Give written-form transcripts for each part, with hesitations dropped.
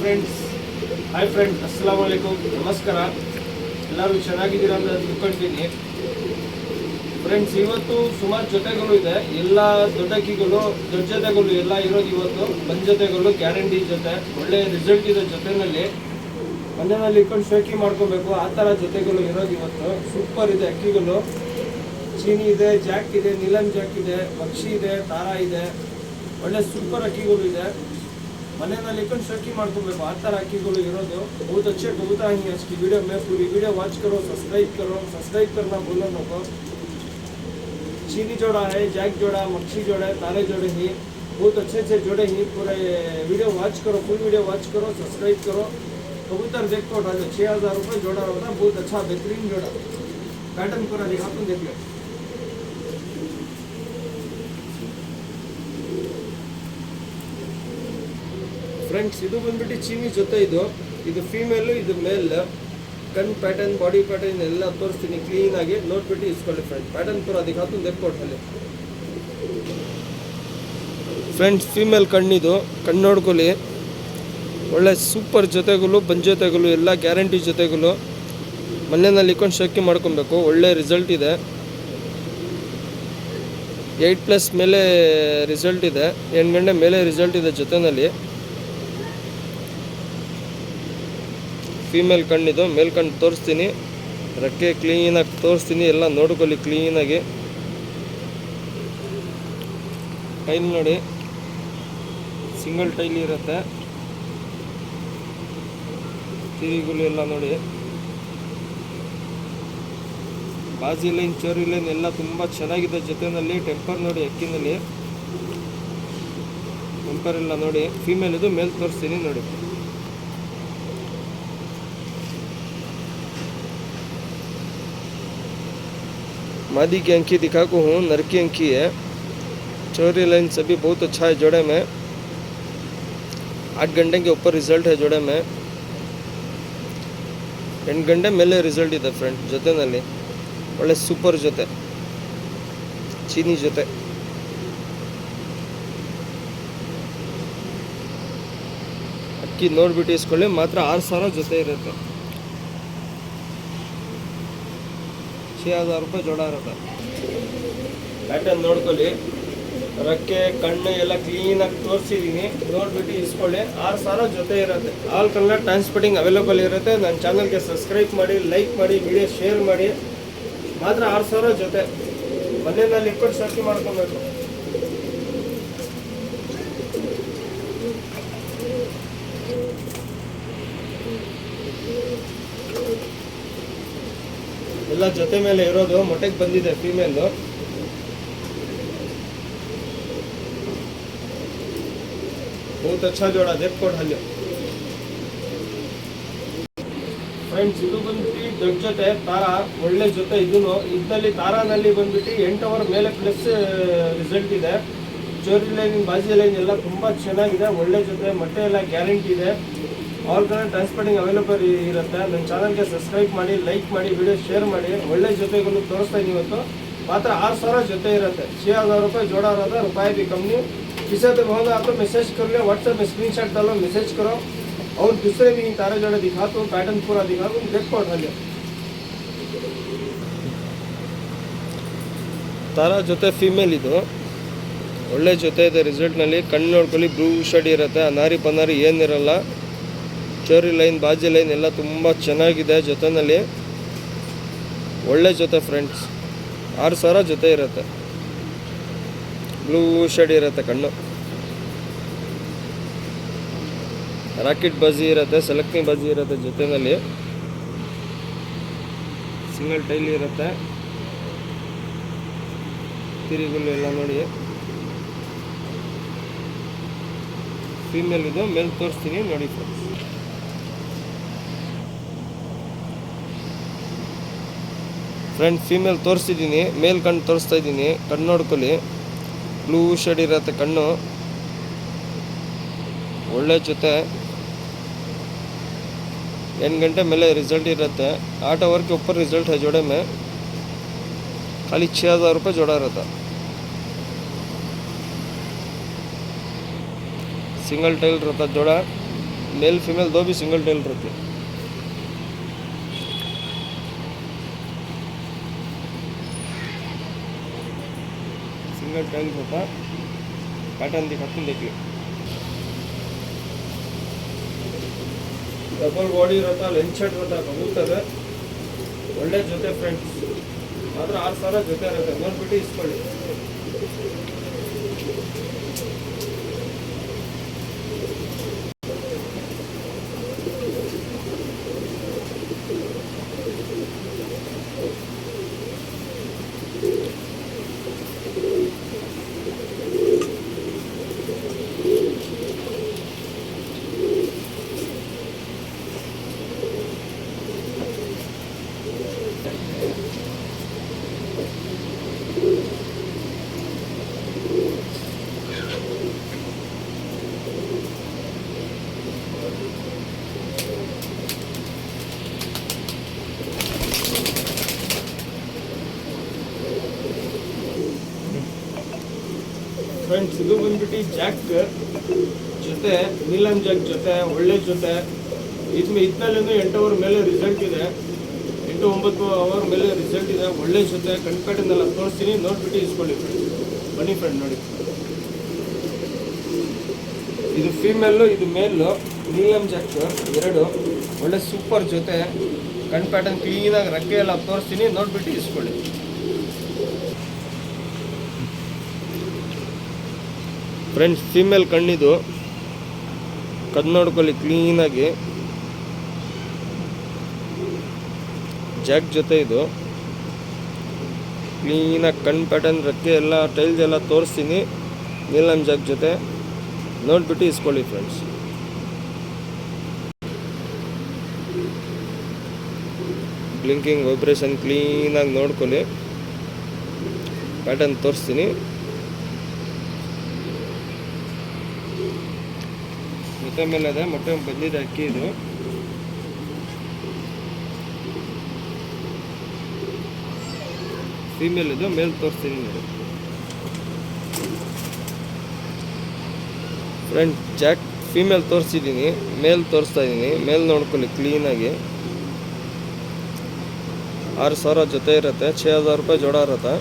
Hi friends, ಅಸ್ಸಲಾಮು ಅಲೈಕುಮ್, ನಮಸ್ಕಾರ. ಎಲ್ಲರೂ ಚೆನ್ನಾಗಿದ್ದೀರಾ ಅಂತ ತಿಳ್ಕೊಳ್ತೀನಿ. ಫ್ರೆಂಡ್ಸ್, ಇವತ್ತು ಸುಮಾರು ಜೊತೆಗಳು ಇದೆ. ಎಲ್ಲ ದೊಡ್ಡ ಜೊತೆಗಳು ಎಲ್ಲ ಇರೋದು ಇವತ್ತು. ಬಂದ್ ಜೊತೆಗಳು ಗ್ಯಾರಂಟಿ ಜೊತೆ, ಒಳ್ಳೆ ರಿಸಲ್ಟ್ ಇದೆ. ಜೊತೆನಲ್ಲಿ ಮನೆಯಲ್ಲಿ ಇಟ್ಕೊಂಡು ಶೋಕಿ ಮಾಡ್ಕೋಬೇಕು, ಆ ಥರ ಜೊತೆಗಳು ಇರೋದು ಇವತ್ತು. ಸೂಪರ್ ಇದೆ ಅಕ್ಕಿಗಳು. ಚೀನಿ ಇದೆ, ಜಾಕ್ ಇದೆ, ನೀಲಂ ಜಾಕ್ ಇದೆ, ಪಕ್ಷಿ ಇದೆ, ತಾರಾ ಇದೆ. ಒಳ್ಳೆ ಸೂಪರ್ ಅಕ್ಕಿಗಳು ಇದೆ. ಮನೆಯಲ್ಲಿ इकन शौकी ಮಾಡ್ಕೋಬೇಕು, ಆ ಥರ ಅಕ್ಕಿಗಳು ಇರೋದು. बहुत अच्छे कबूतर हैं आज की वीडियो में. पूरी वीडियो वॉच करो, सब्सक्राइब करना बोलो नको. चीनी जोड़ा है, जैक जोड़ा, मच्छी जोड़ा है, तारे जोड़े ही बहुत अच्छे जोड़े ही. पूरे वीडियो वॉच करो, फुल वीडियो वॉच करो, सब्सक्राइब करो. कबूतर देखो, 6,000 रुपये जोड़ा होता है. बहुत अच्छा बेहतरीन जोड़ा. पैटर्न पूरा दिखाता हूँ, देख लो. ಫ್ರೆಂಡ್ಸ್, ಇದು ಬಂದ್ಬಿಟ್ಟು ಚೀನಿ ಜೊತೆ. ಇದು ಫೀಮೇಲು, ಇದು ಮೇಲ್. ಕಣ್ ಪ್ಯಾಟರ್ನ್, ಬಾಡಿ ಪ್ಯಾಟರ್ನ್ ಎಲ್ಲ ತೋರಿಸ್ತೀನಿ ಕ್ಲೀನಾಗಿ ನೋಡ್ಬಿಟ್ಟು ಇಸ್ಕೊಳ್ಳಿ ಫ್ರೆಂಡ್ಸ್. ಪ್ಯಾಟರ್ನ್ ಪೂರ ದಿखाता देखो. ಫ್ರೆಂಡ್ಸ್, ಫೀಮೇಲ್ ಕಣ್ಣಿದು, ಕಣ್ಣು ನೋಡ್ಕೊಳ್ಳಿ. ಒಳ್ಳೆ ಸೂಪರ್ ಜೊತೆಗಳು, ಬಂದ್ ಜೊತೆಗಳು ಎಲ್ಲ ಗ್ಯಾರಂಟಿ ಜೊತೆಗಳು. ಮನೆಯಲ್ಲಿ ಇಟ್ಕೊಂಡು ಶೋಕಿ ಮಾಡ್ಕೊಬೇಕು, ಒಳ್ಳೆ ರಿಸಲ್ಟ್ ಇದೆ. 8+ ಮೇಲೆ ರಿಸಲ್ಟ್ ಇದೆ, 8 ಗಂಟೆ ಮೇಲೆ ರಿಸಲ್ಟ್ ಇದೆ ಜೊತೆಯಲ್ಲಿ. ಫೀಮೇಲ್ ಕಣ್ಣಿದು, ಮೇಲ್ ಕಣ್ಣು ತೋರಿಸ್ತೀನಿ. ರೆಕ್ಕೆ ಕ್ಲೀನಾಗಿ ತೋರಿಸ್ತೀನಿ, ಎಲ್ಲ ನೋಡ್ಕೊಳ್ಳಿ ಕ್ಲೀನಾಗಿ. ಟೈಲ್ ನೋಡಿ, ಸಿಂಗಲ್ ಟೈಲ್ ಇರುತ್ತೆ. ತಿರಿಗಳು ಎಲ್ಲ ನೋಡಿ. ಬಾಜಿ ಲೈನ್, ಚೋರಿ ಲೈನ್ ಎಲ್ಲ ತುಂಬ ಚೆನ್ನಾಗಿದೆ ಜೊತೆಯಲ್ಲಿ. ಟೆಂಪರ್ ನೋಡಿ, ಅಕ್ಕಿನಲ್ಲಿ ಟೆಂಪರ್ ಎಲ್ಲ ನೋಡಿ. ಫೀಮೇಲ್ ಇದು, ಮೇಲ್ ತೋರಿಸ್ತೀನಿ ನೋಡಿ. मादी की अंकी दिखाता हूँ, नर की अंकी है. चोरी लाइन सभी बहुत अच्छा है जोड़े में. 8 घंटे के ऊपर रिजल्ट है जोड़े में. 8 ಗಂಟೆ ಮೇಲೆ ರಿಸಲ್ಟ್ ಇದೆ ಫ್ರೆಂಡ್ ಜೊತೆನಲ್ಲಿ. ಒಳ್ಳೆ ಸೂಪರ್ ಜೊತೆ, ಚೀನಿ ಜೊತೆ. ಅಕ್ಕಿ ನೋಡ್ಬಿಟ್ಟು ಇಸ್ಕೊಳ್ಳಿ, ಮಾತ್ರ 6,000 ಜೊತೆ ಇರುತ್ತೆ. 6,000 ರೂಪಾಯಿ ಜೋಡ ಇರುತ್ತೆ. ಪ್ಯಾಟರ್ನ್ ನೋಡ್ಕೊಳ್ಳಿ. ರೆಕ್ಕೆ, ಕಣ್ಣು ಎಲ್ಲ ಕ್ಲೀನಾಗಿ ತೋರಿಸಿದ್ದೀನಿ, ನೋಡ್ಬಿಟ್ಟು ಇಸ್ಕೊಳ್ಳಿ. 6,000 ಜೊತೆ ಇರುತ್ತೆ. ಆಲ್ ಕನ್ನಡ ಟ್ರಾನ್ಸ್ಪೋರ್ಟಿಂಗ್ ಅವೈಲೇಬಲ್ ಇರುತ್ತೆ. ನನ್ನ ಚಾನಲ್ಗೆ ಸಬ್ಸ್ಕ್ರೈಬ್ ಮಾಡಿ, ಲೈಕ್ ಮಾಡಿ, ವಿಡಿಯೋ ಶೇರ್ ಮಾಡಿ. ಮಾತ್ರ 6,000 ಜೊತೆ. ಮನೆಯಲ್ಲಿ ಇಟ್ಕೊಂಡು ಶೋಕಿ ಮಾಡ್ಕೊಬೇಕು. ಎಲ್ಲ ಜೊತೆ ಮೇಲೆ ಇರೋದು. ಮೊಟ್ಟೆಗೆ ಬಂದಿದೆ ಫೀಮೇಲು. बहुत अच्छा जोड़ा, देखो हल्ले ಫ್ರೆಂಡ್ಸ್. ಇದು ಬಂದ್ಬಿಟ್ಟು ದೊಡ್ಡ ಜೊತೆ ತಾರಾ, ಒಳ್ಳೆ ಜೊತೆ. ಇದರಲ್ಲಿ ತಾರಾನಲ್ಲಿ ಬಂದ್ಬಿಟ್ಟು 8 ಅವರ್ ಮೇಲೆ ಪ್ಲಸ್ ರಿಸಲ್ಟ್ ಇದೆ. ಚೋರಿ ಲೈನ್, ಬಾಜಿ ಲೈನ್ ಎಲ್ಲ ತುಂಬ ಚೆನ್ನಾಗಿದೆ. ಒಳ್ಳೆ ಜೊತೆ, ಮೊಟ್ಟೆ ಎಲ್ಲ ಗ್ಯಾರಂಟಿ ಇದೆ. ಆಲ್ ಕನ್ನಡ ಟ್ರಾನ್ಸ್ಪೋರ್ಟಿಂಗ್ ಅವೈಲೇಬಲ್ ಇರುತ್ತೆ. ನನ್ನ ಚಾನಲ್ಗೆ ಸಬ್ಸ್ಕ್ರೈಬ್ ಮಾಡಿ, ಲೈಕ್ ಮಾಡಿ, ವಿಡಿಯೋ ಶೇರ್ ಮಾಡಿ. ಒಳ್ಳೆ ಜೊತೆಗಳು ತೋರಿಸ್ತಾ ಇದ್ದೀನಿ ಇವತ್ತು. ಮಾತ್ರ 6,000 ಜೊತೆ ಇರುತ್ತೆ. 6,000 रुपये जोड़ा रहता है. रुपये भी कम नहीं. किसी तो होगा आप तो मैसेज कर ले, व्हाट्सएप में स्क्रीनशॉट डालो, मैसेज करो. और दूसरे भी तारे जोड़े दिखाता हूँ, पैटर्न पूरा दिखाता हूँ, देखो ढाले. ತಾರಾ ಜೊತೆ ಫೀಮೇಲ್ ಇದು. ಒಳ್ಳೆ ಜೊತೆ ಇದೆ ರಿಸಲ್ಟ್ನಲ್ಲಿ. ಕಣ್ಣು ನೋಡ್ಕೊಳ್ಳಿ, ಬ್ಲೂ ಶೇಡ್ ಇರುತ್ತೆ. ಅನಾರಿ ಪನಾರಿ ಏನಿರಲ್ಲ. ಚೋರಿ ಲೈನ್, ಬಾಜಿ ಲೈನ್ ಎಲ್ಲ ತುಂಬ ಚೆನ್ನಾಗಿದೆ ಜೊತೆನಲ್ಲಿ. ಒಳ್ಳೆ ಜೊತೆ ಫ್ರೆಂಡ್ಸ್. 6,000 ಜೊತೆ ಇರುತ್ತೆ. ಬ್ಲೂ ಶೇಡ್ ಇರುತ್ತೆ ಕಣ್ಣು. ರಾಕೆಟ್ ಬಾಜಿ ಇರುತ್ತೆ, ಸೆಲೆಕ್ಟಿಂಗ್ ಬಾಜಿ ಇರುತ್ತೆ ಜೊತೆನಲ್ಲಿ. ಸಿಂಗಲ್ ಟೈಲ್ ಇರುತ್ತೆ. ತಿರಿಗಳು ಎಲ್ಲ ನೋಡಿ. ಫೀಮೇಲ್ ಇದು, ಮೇಲ್ ತೋರಿಸ್ತೀನಿ ನೋಡಿ ಫ್ರೆಂಡ್ಸ್. ಫ್ರೆಂಡ್, ಫೀಮೇಲ್ ತೋರಿಸ್ತಿದ್ದೀನಿ, ಮೇಲ್ ಕಣ್ಣು ತೋರಿಸ್ತಾ ಇದ್ದೀನಿ. ಕಣ್ಣು ನೋಡ್ಕೊಳ್ಳಿ, ಬ್ಲೂ ಶೇಡ್ ಇರುತ್ತೆ ಕಣ್ಣು. ಒಳ್ಳೆ ಜೊತೆ. 8 घंटे ಮೇಲೆ रिजल्ट ಇರುತ್ತೆ. 8 आवर के ऊपर रिजल्ट है जोड़े में. खाली 6,000 रुपये जोड़ा रहता. सिंगल टाइल रहता जोड़ा. मेल फीमेल दो भी सिंगल टेल रहती है। सिंगल टेल होता पैटर्न दिखाती हूँ, देखिए डबल बॉडी रहता, लेंथ शर्ट रहता, कबूतर ಒಳ್ಳೆ ಜೊತೆ ಫ್ರೆಂಡ್ಸ್, ಮಾತ್ರ 6,000 ಜೊತೆ ಇರುತ್ತೆ, ನೋಡ್ಬಿಟ್ಟು ಇಸ್ಕೊಳ್ಳಿ. ಫ್ರೆಂಡ್ಸ್ ಇದು ಬಂದ್ಬಿಟ್ಟು ಜಾಕ್ ಜೊತೆ, ನೀಲಮ್ ಜಾಕ್ ಜೊತೆ, ಒಳ್ಳೆ ಜೊತೆ. ಇದ್ಮೇಲೆ 8 ಅವರ್ ಮೇಲೆ ರಿಸಲ್ಟ್ ಇದೆ, 8-9 ಅವರ್ ಮೇಲೆ ರಿಸಲ್ಟ್ ಇದೆ. ಒಳ್ಳೆ ಜೊತೆ ಕಣ್ಕಟ್ಟಿಂದೆಲ್ಲ ತೋರಿಸ್ತೀನಿ, ನೋಡ್ಬಿಟ್ಟು ಇಸ್ಕೊಳ್ಳಿ ಫ್ರೆಂಡ್ಸ್. ಬನ್ನಿ ಫ್ರೆಂಡ್ ನೋಡಿ, ಇದು ಫೀಮೇಲು, ಇದು ಮೇಲು. ನೀಲಮ್ ಜಾಕ್ 2 ಒಳ್ಳೆ ಸೂಪರ್ ಜೊತೆ, ಕಣ್ ಪ್ಯಾಟರ್ನ್ ಕ್ಲೀನಾಗಿ ರೆಕ್ಕೆ ಎಲ್ಲ ತೋರಿಸ್ತೀನಿ, ನೋಡ್ಬಿಟ್ಟು ಇಸ್ಕೊಳ್ಳಿ. ಫ್ರೆಂಡ್ಸ್ ಫೀಮೇಲ್ ಕಣ್ಣಿದು, ಕಣ್ಣು ನೋಡ್ಕೊಳ್ಳಿ ಕ್ಲೀನಾಗಿ. ಜಾಕ್ ಜೊತೆ ಇದು ಕ್ಲೀನಾಗಿ ಕಣ್ ಪ್ಯಾಟರ್ನ್ ರೆಕ್ಕೆ ಎಲ್ಲ ಟೈಲ್ಸ್ ಎಲ್ಲ ತೋರಿಸ್ತೀನಿ, ನೀಲಮ್ ಜಾಕ್ ಜೊತೆ ನೋಡ್ಬಿಟ್ಟು ಇಸ್ಕೊಳ್ಳಿ ಫ್ರೆಂಡ್ಸ್. ಬ್ಲಿಂಕಿಂಗ್ ವೈಬ್ರೇಷನ್ ಕ್ಲೀನಾಗಿ ನೋಡ್ಕೊಳ್ಳಿ, ಪ್ಯಾಟರ್ನ್ ತೋರಿಸ್ತೀನಿ. ಮೊಟ್ಟೆ ಮೇಲೆ ಅದೇ ಮೊಟ್ಟೆ ಬಂದಿದೆ ಅಕ್ಕಿ, ಇದು ಫೀಮೇಲ್, ಇದು ಮೇಲ್ ತೋರಿಸ್ತೀನಿ ನೋಡಿ ಫ್ರೆಂಡ್. ಜಾಕ್ ಫೀಮೇಲ್ ತೋರಿಸಿದ್ದೀನಿ, ಮೇಲ್ ತೋರಿಸ್ತಾ ಇದ್ದೀನಿ. ಮೇಲ್ ನೋಡ್ಕೊಳ್ಳಿ ಕ್ಲೀನಾಗಿ. 6,000 ಜೊತೆ ಇರುತ್ತೆ, 6,000 ರೂಪಾಯಿ ಜೋಡ ಇರುತ್ತೆ.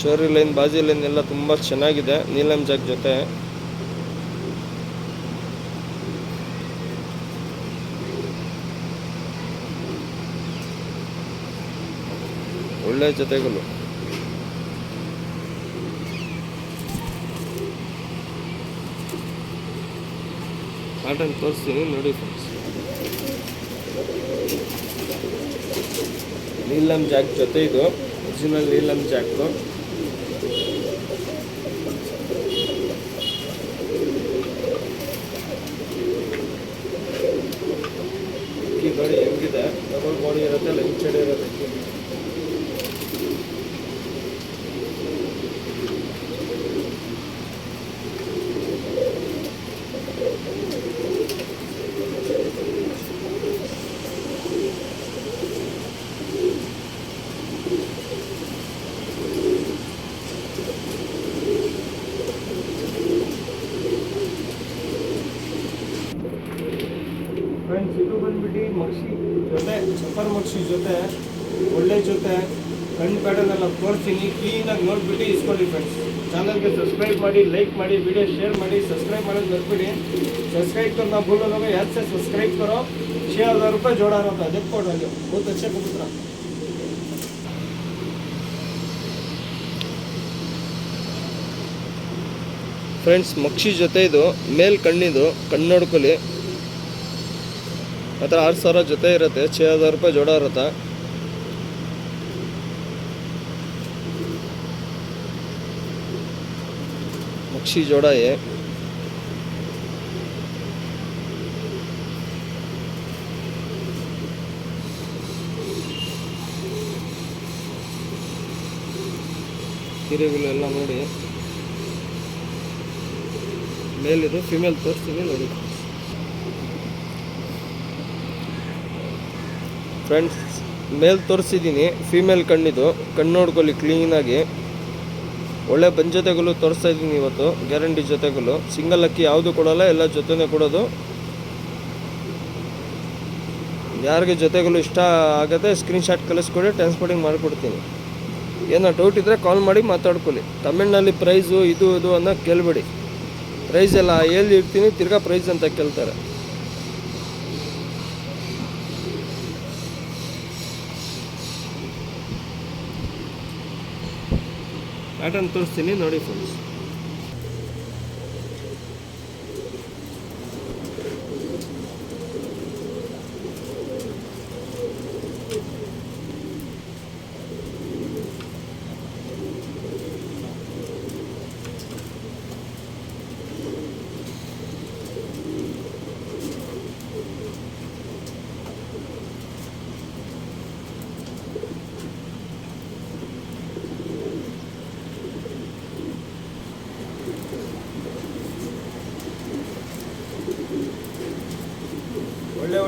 ಚೋರಿ ಲೈನ್, ಬಾಜಿ ಲೈನ್ ಎಲ್ಲ ತುಂಬ ಚೆನ್ನಾಗಿದೆ. ನೀಲಮ್ ಜಾಕ್ ಜೊತೆ ಒಳ್ಳೆ ಜೊತೆಗಳು. ಪ್ಯಾಟರ್ನ್ ತೋರಿಸ್ತೀನಿ ನೋಡಿ ಫ್ರೆಂಡ್ಸ್. ನೀಲಮ್ ಜಾಕ್ ಜೊತೆ ಇದು ಒರಿಜಿನಲ್ ನೀಲಮ್ ಜಾಕು. ಅಕ್ಕಿ ನೋಡಿ ಹೆಂಗಿದೆ, ಡಬಲ್ ಬಾಡಿ ಇರುತ್ತೆ, ಲೆಂತ್ ಸೈಡ್ ಇರುತ್ತೆ. ಫ್ರೆಂಡ್ಸ್ ಇದು ಬಂದ್ಬಿಟ್ಟು ಮಕ್ಷಿ ಜೊತೆ, ಸಫರ್ ಮಕ್ಷಿ ಜೊತೆ, ಒಳ್ಳೆ ಜೊತೆ, ಕಣ್ಣು ಪ್ಯಾಟರ್ನ್ ಎಲ್ಲ ತೋರಿಸ್ತೀನಿ, ಕ್ಲೀನಾಗಿ ನೋಡ್ಬಿಟ್ಟು ಇಸ್ಕೊಳ್ಳಿ ಫ್ರೆಂಡ್ಸ್. ಚಾನಲ್ಗೆ ಸಬ್ಸ್ಕ್ರೈಬ್ ಮಾಡಿ, ಲೈಕ್ ಮಾಡಿ, ವಿಡಿಯೋ ಶೇರ್ ಮಾಡಿ. सब्सक्राइब ಮಾಡೋದು ಮರ್ಬೇಡಿ. सब्सक्राइब करना भूलो ना, याद से सब्सक्राइब करो. 6,000 रुपये जोड़ा रहता है, देखो बहुत अच्छे कबूतर. ಫ್ರೆಂಡ್ಸ್ ಮಕ್ಷಿ ಜೊತೆ ಇದು ಮೇಲ್ ಕಣ್ಣಿದು, ಕಣ್ಣು ನೋಡ್ಕೊಳ್ಳಿ. ಆ ಥರ 6,000 ಜೊತೆ ಇರುತ್ತೆ, 6,000 ರೂಪಾಯಿ ಜೋಡ ಇರುತ್ತೆ. मक्षी जोड़ा है. ಹಿರೇಗಳೆಲ್ಲ ನೋಡಿ, ಮೇಲಿದು ಫಿಮೇಲ್ ತೋರಿಸ್ತೀನಿ ನೋಡಿ ಫ್ರೆಂಡ್ಸ್. ಮೇಲ್ ತೋರಿಸಿದ್ದೀನಿ, ಫಿಮೇಲ್ ಕಣ್ಣಿದು, ಕಣ್ಣು ನೋಡ್ಕೊಳ್ಳಿ ಕ್ಲೀನಾಗಿ. ಒಳ್ಳೆ ಬಂಜ್ ಜೊತೆಗಳು ತೋರಿಸ್ತಾ ಇದ್ದೀನಿ ಇವತ್ತು, ಗ್ಯಾರಂಟಿ ಜೊತೆಗಳು. ಸಿಂಗಲ್ ಅಕ್ಕಿ ಯಾವುದು ಕೊಡೋಲ್ಲ, ಎಲ್ಲ ಜೊತೆನೇ ಕೊಡೋದು. ಯಾರಿಗೆ ಜೊತೆಗಳು ಇಷ್ಟ ಆಗುತ್ತೆ ಸ್ಕ್ರೀನ್ಶಾಟ್ ಕಳಿಸ್ಕೊಡಿ, ಟ್ರಾನ್ಸ್ಪೋರ್ಟಿಂಗ್ ಮಾಡಿಕೊಡ್ತೀನಿ. ಏನೋ ಡೌಟ್ ಇದ್ದರೆ ಕಾಲ್ ಮಾಡಿ ಮಾತಾಡ್ಕೊಳ್ಳಿ. ಕಮೆಂಟ್ನಲ್ಲಿ ಪ್ರೈಸು ಇದು ಅನ್ನೋ ಕೇಳಬೇಡಿ. ಪ್ರೈಸ್ ಎಲ್ಲ ಇರ್ತೀನಿ, ತಿರ್ಗಾ ಪ್ರೈಸ್ ಅಂತ ಕೇಳ್ತಾರೆ. ಪ್ಯಾಟರ್ನ್ ತೋರಿಸ್ತೀನಿ ನೋಡಿ ಫ್ರೆಂಡ್ಸ್.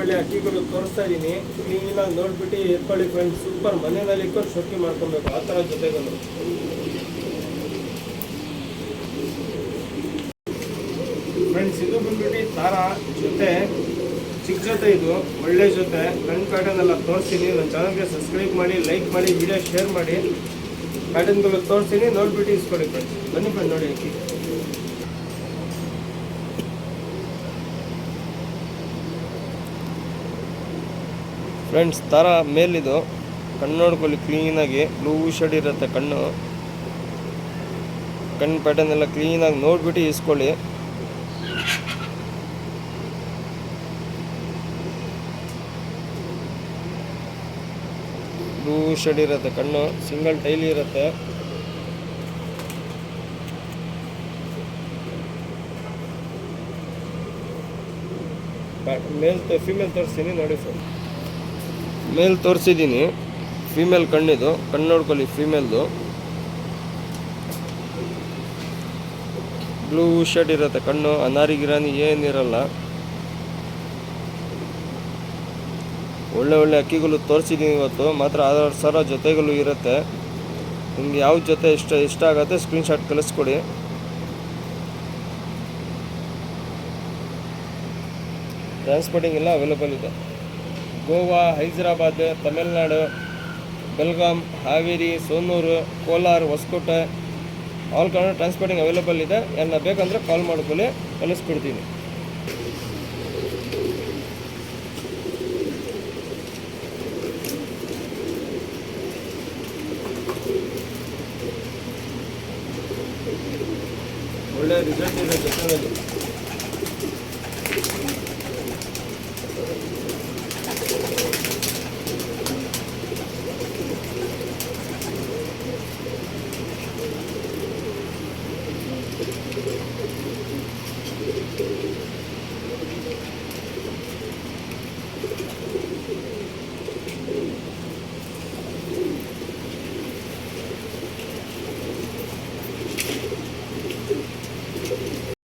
ಒಳ್ಳೆ ಅಕ್ಕಿಗಳು ತೋರಿಸ್ತಾ ಇದ್ದೀನಿ, ಕ್ಲೀನಾಗಿ ನೋಡ್ಬಿಟ್ಟು ಎತ್ಕೊಳ್ಳಿ ಫ್ರೆಂಡ್ಸ್. ಸೂಪರ್, ಮನೆಯಲ್ಲಿ ಇಟ್ಕೊಂಡು ಶೋಕಿ ಮಾಡ್ಕೊಬೇಕು ಆ ಥರ ಜೊತೆಗಳು. ಫ್ರೆಂಡ್ಸ್ ಇದು ಬಂದ್ಬಿಟ್ಟು ತಾರ ಜೊತೆ, ಚಿಕ್ಕ ಜೊತೆ, ಇದು ಒಳ್ಳೆ ಜೊತೆ. ಕಣ್ ಪ್ಯಾಟರ್ನ್ ಎಲ್ಲ ತೋರಿಸ್ತೀನಿ. ನನ್ನ ಚಾನಲ್ಗೆ ಸಬ್ಸ್ಕ್ರೈಬ್ ಮಾಡಿ, ಲೈಕ್ ಮಾಡಿ, ವಿಡಿಯೋ ಶೇರ್ ಮಾಡಿ. ಪ್ಯಾಟರ್ನ್ಗಳು ತೋರಿಸ್ತೀನಿ, ನೋಡ್ಬಿಟ್ಟು ಇಸ್ಕೊಳ್ಳಿ ಫ್ರೆಂಡ್ಸ್. ಬನ್ನಿ ಫ್ರೆಂಡ್ ನೋಡಿ ಅಕ್ಕಿ. ಫ್ರೆಂಡ್ಸ್ ಥರ ಮೇಲಿದು ಕಣ್ಣು ನೋಡ್ಕೊಳ್ಳಿ ಕ್ಲೀನಾಗಿ. ಬ್ಲೂ ಶೇಡ್ ಇರುತ್ತೆ ಕಣ್ಣು ಪ್ಯಾಟರ್ನ್ ಎಲ್ಲ ಕ್ಲೀನಾಗಿ ನೋಡ್ಬಿಟ್ಟು ಇಸ್ಕೊಳ್ಳಿ. ಬ್ಲೂ ಶೇಡ್ ಇರುತ್ತೆ ಕಣ್ಣು, ಸಿಂಗಲ್ ಟೈಲಿ ಇರುತ್ತೆ. ಫೀಮೇಲ್ ತೋರಿಸ್ತೀನಿ ನೋಡಿ ಸರ್. ಮೇಲ್ ತೋರಿಸಿದ್ದೀನಿ, ಫೀಮೇಲ್ ಕಣ್ಣಿದು. ಕಣ್ಣು ನೋಡ್ಕೊಳ್ಳಿ ಫೀಮೇಲ್ದು. ಬ್ಲೂ ಶೇಡ್ ಇರುತ್ತೆ ಕಣ್ಣು, ಅನಾರಿ ಗಿರಾನಿ ಏನಿರಲ್ಲ. ಒಳ್ಳೆ ಅಕ್ಕಿಗಳು ತೋರಿಸಿದ್ದೀನಿ ಇವತ್ತು. ಮಾತ್ರ 6,000 ಜೊತೆಗಳು ಇರುತ್ತೆ. ನಿಮ್ಗೆ ಯಾವ ಜೊತೆ ಇಷ್ಟ ಆಗುತ್ತೆ ಸ್ಕ್ರೀನ್ಶಾಟ್ ಕಳಿಸ್ಕೊಡಿ. ಟ್ರಾನ್ಸ್ಪೋರ್ಟಿಂಗ್ ಎಲ್ಲ ಅವೈಲೇಬಲ್ ಇದೆ. ಗೋವಾ, ಹೈದರಾಬಾದ್, ತಮಿಳ್ನಾಡು, ಬೆಲ್ಗಾಂ, ಹಾವೇರಿ, ಸೋನೂರು, ಕೋಲಾರ, ಹೊಸಕೋಟೆ, ಆಲ್ ಕಡೆ ಟ್ರಾನ್ಸ್ಪೋರ್ಟಿಂಗ್ ಅವೈಲೇಬಲ್ ಇದೆ. ಎಲ್ಲ ಬೇಕಂದರೆ ಕಾಲ್ ಮಾಡ್ಕೊಳ್ಳಿ, ಕಳಿಸ್ಕೊಡ್ತೀನಿ. ಒಳ್ಳೆ ರಿಸಲ್ಟ್ ಇದೆ ಜೊತೆಯಲ್ಲಿ.